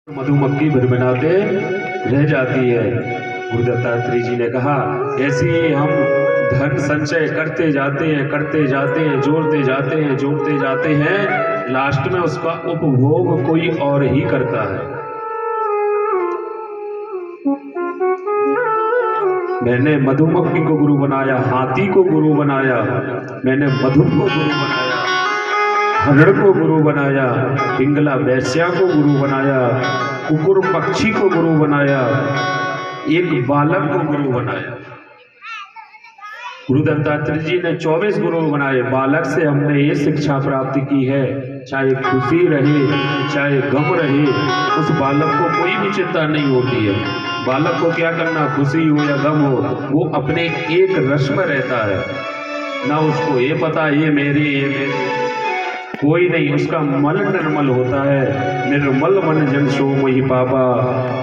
मधुमक्खी भिनभिनाते रह जाती है। गुरु दत्तात्रेय जी ने कहा, ऐसे ही हम धन संचय करते जाते हैं, जोड़ते जाते हैं, लास्ट में उसका उपभोग कोई और ही करता है। मैंने मधुमक्खी को गुरु बनाया, हाथी को गुरु बनाया, मैंने मधु को गुरु बनाया, हरण को गुरु बनाया, पिंगला वैश्या को गुरु बनाया, कुकुर पक्षी को गुरु बनाया, एक बालक को गुरु बनाया। गुरु दत्तात्रेय जी ने 24 गुरु बनाए। बालक से हमने ये शिक्षा प्राप्त की है, चाहे खुशी रहे चाहे गम रहे, उस बालक को कोई भी चिंता नहीं होती है। बालक को क्या करना, खुशी हो या गम हो, वो अपने एक रस में रहता है, ना उसको ये पता ये मेरे कोई नहीं। उसका मन निर्मल होता है। निर्मल मन जन सो मोहि पावा,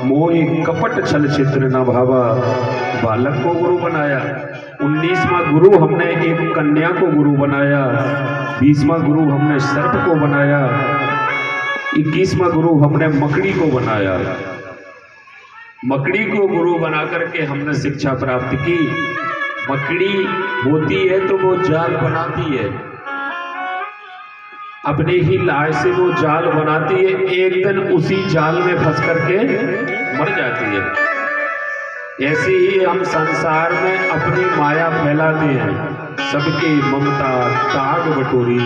मोहि कपट छल चित्र न भावा। बालक को गुरु बनाया। 19वां गुरु हमने एक कन्या को गुरु बनाया। 20वां गुरु हमने सर्प को बनाया। 21वां गुरु हमने मकड़ी को बनाया। मकड़ी को गुरु बना करके हमने शिक्षा प्राप्त की। मकड़ी होती है तो वो जाल बनाती है, अपने ही लार से वो जाल बनाती है, एक दिन उसी जाल में फंस करके मर जाती है। ऐसे ही हम संसार में अपनी माया फैलाते हैं, सबके ममता ताग बटोरी।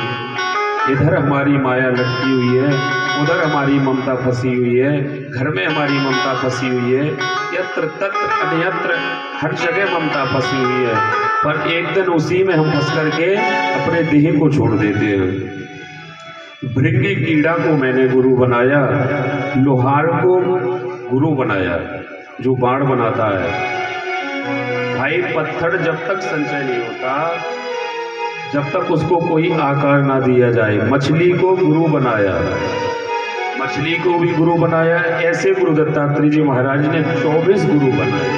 इधर हमारी माया लटकी हुई है, उधर हमारी ममता फंसी हुई है, घर में हमारी ममता फंसी हुई है, यत्र तत्र अन्यत्र हर जगह ममता फंसी हुई है। पर एक दिन उसी में हम फंस करके अपने देह को छोड़ देते हैं। भृंगी कीड़ा को मैंने गुरु बनाया। लोहार को गुरु बनाया, जो बाण बनाता है। भाई पत्थर जब तक संचय नहीं होता, जब तक उसको कोई आकार ना दिया जाए। मछली को गुरु बनाया, मछली को भी गुरु बनाया। ऐसे गुरु दत्तात्रेय जी महाराज ने 24 गुरु बनाए।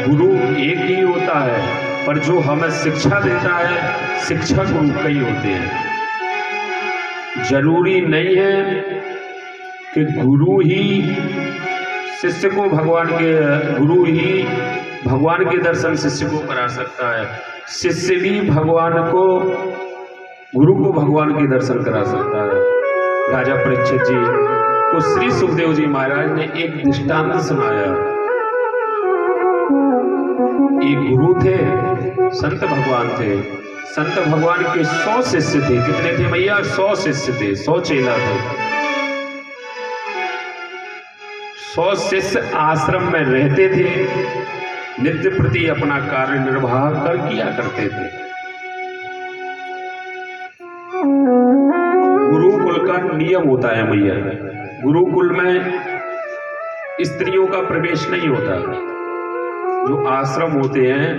गुरु एक ही होता है, पर जो हमें शिक्षा देता है, शिक्षा गुरु कई होते हैं। जरूरी नहीं है कि गुरु ही शिष्य को गुरु ही भगवान के दर्शन शिष्य को करा सकता है। शिष्य भी गुरु को भगवान के दर्शन करा सकता है। राजा परीक्षित जी को श्री सुखदेव जी महाराज ने एक दृष्टांत सुनाया। एक गुरु थे, संत भगवान थे। संत भगवान के 100 शिष्य थे। कितने थे भैया? 100 शिष्य थे, 100 चेला थे। 100 शिष्य आश्रम में रहते थे, नित्य प्रति अपना कार्य निर्वाह किया करते थे। गुरुकुल का नियम होता है भैया, गुरुकुल में स्त्रियों का प्रवेश नहीं होता। जो आश्रम होते हैं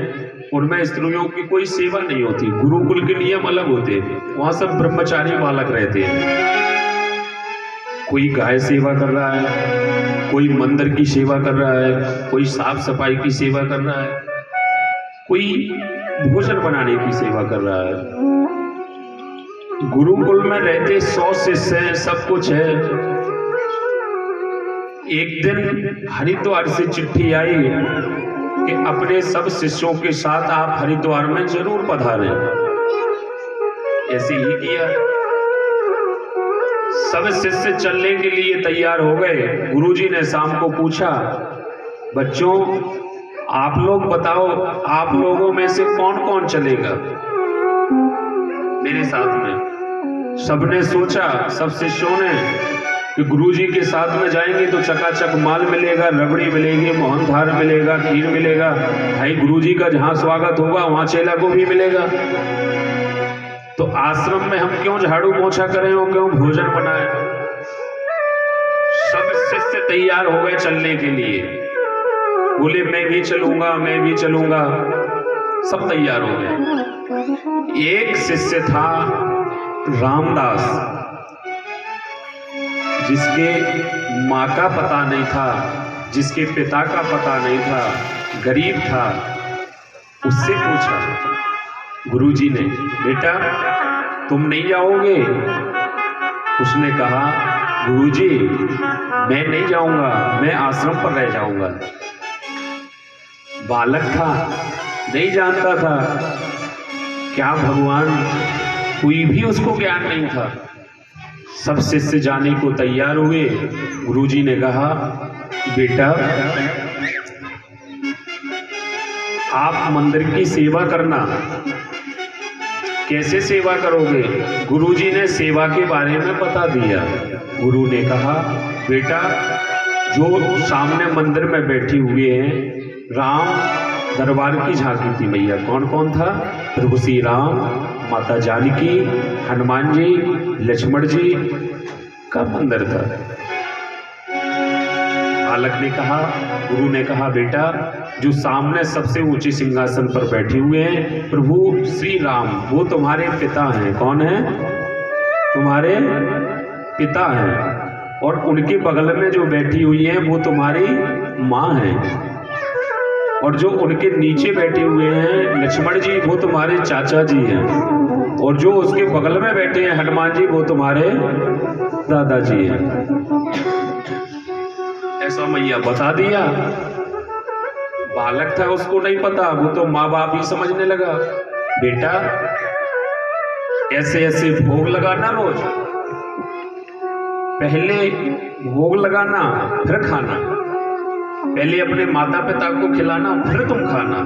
उनमें स्त्रियों की कोई सेवा नहीं होती। गुरुकुल के नियम अलग होते हैं, वहां सब ब्रह्मचारी बालक रहते हैं। कोई गाय सेवा कर रहा है, कोई मंदिर की सेवा कर रहा है, कोई साफ सफाई की सेवा कर रहा है, कोई भोजन बनाने की सेवा कर रहा है। गुरुकुल में रहते 100 शिष्य हैं, सब कुछ है। एक दिन हरिद्वार से चिट्ठी आई कि अपने सब शिष्यों के साथ आप हरिद्वार में जरूर पधारें। ऐसे ही किया। सब शिष्य चलने के लिए तैयार हो गए। गुरुजी ने शाम को पूछा, बच्चों आप लोग बताओ, आप लोगों में से कौन कौन चलेगा मेरे साथ में? सबने सोचा, सब शिष्यों ने, कि गुरुजी के साथ में जाएंगे तो चकाचक माल मिलेगा, रबड़ी मिलेगी, मोहनथाल मिलेगा, खीर मिलेगा। भाई गुरुजी का जहां स्वागत होगा वहां चेला को भी मिलेगा। तो आश्रम में हम क्यों झाड़ू पोछा करें और क्यों भोजन बनाएं? सब शिष्य तैयार हो गए चलने के लिए। बोले मैं भी चलूंगा, मैं भी चलूंगा। सब तैयार हो गए। एक शिष्य था रामदास, जिसके माँ का पता नहीं था, जिसके पिता का पता नहीं था, गरीब था। उससे पूछा गुरुजी ने, बेटा तुम नहीं जाओगे? उसने कहा गुरुजी मैं नहीं जाऊंगा, मैं आश्रम पर रह जाऊंगा। बालक था, नहीं जानता था क्या भगवान, कोई भी उसको ज्ञान नहीं था। सब शिष्य जाने को तैयार हुए। गुरुजी ने कहा बेटा आप मंदिर की सेवा करना। कैसे सेवा करोगे? गुरुजी ने सेवा के बारे में बता दिया। गुरु ने कहा बेटा जो सामने मंदिर में बैठे हुए हैं, राम दरबार की झांकी थी मैया। कौन कौन था? प्रभु श्री राम, माता जानकी, हनुमान जी, लक्ष्मण जी का मंदिर था। बालक ने कहा, गुरु ने कहा बेटा जो सामने सबसे ऊंचे सिंहासन पर बैठे हुए हैं प्रभु श्री राम, वो तुम्हारे पिता हैं। कौन है? तुम्हारे पिता हैं। और उनके बगल में जो बैठी हुई है वो तुम्हारी माँ है। और जो उनके नीचे बैठे हुए हैं लक्ष्मण जी, वो तुम्हारे चाचा जी हैं। और जो उसके बगल में बैठे हैं हनुमान जी, वो तुम्हारे दादाजी हैं। ऐसा मैया बता दिया। बालक था, उसको नहीं पता, वो तो माँ बाप ही समझने लगा। बेटा ऐसे ऐसे भोग लगाना, रोज पहले भोग लगाना फिर खाना, पहले अपने माता पिता को खिलाना फिर तुम खाना।